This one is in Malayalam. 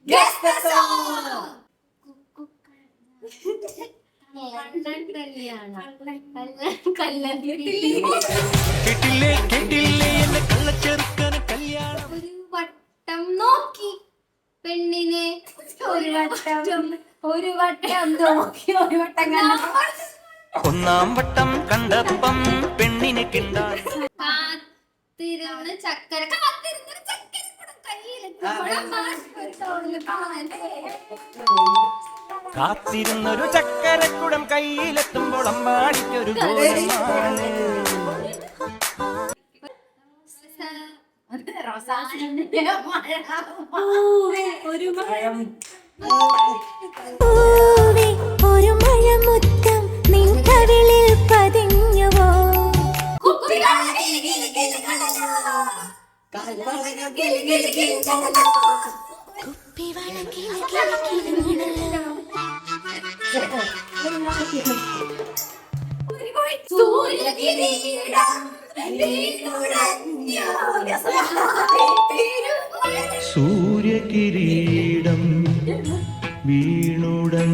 Guess the song. ഒരു വട്ടം നോക്കി പെണ്ണിനെ ഒരു വട്ടം നോക്കി ഒരു വട്ടം ഒന്നാം വട്ടം കണ്ടപ്പം പെണ്ണിനെ കിണ്ടാൻ കാത്തിരുന്ന് ചക്കര കാത്തിരുന്നൊരു ചക്കരക്കുടം കയ്യിലെത്തുമ്പോൾ അമ്മാടിക്കൊരു ഗോലമാണ്. ഒരു മഴമുത്തം നിൻ കവിളിൽ പതിഞ്ഞുവോ സൂര്യകിരീടം വീണുടൻ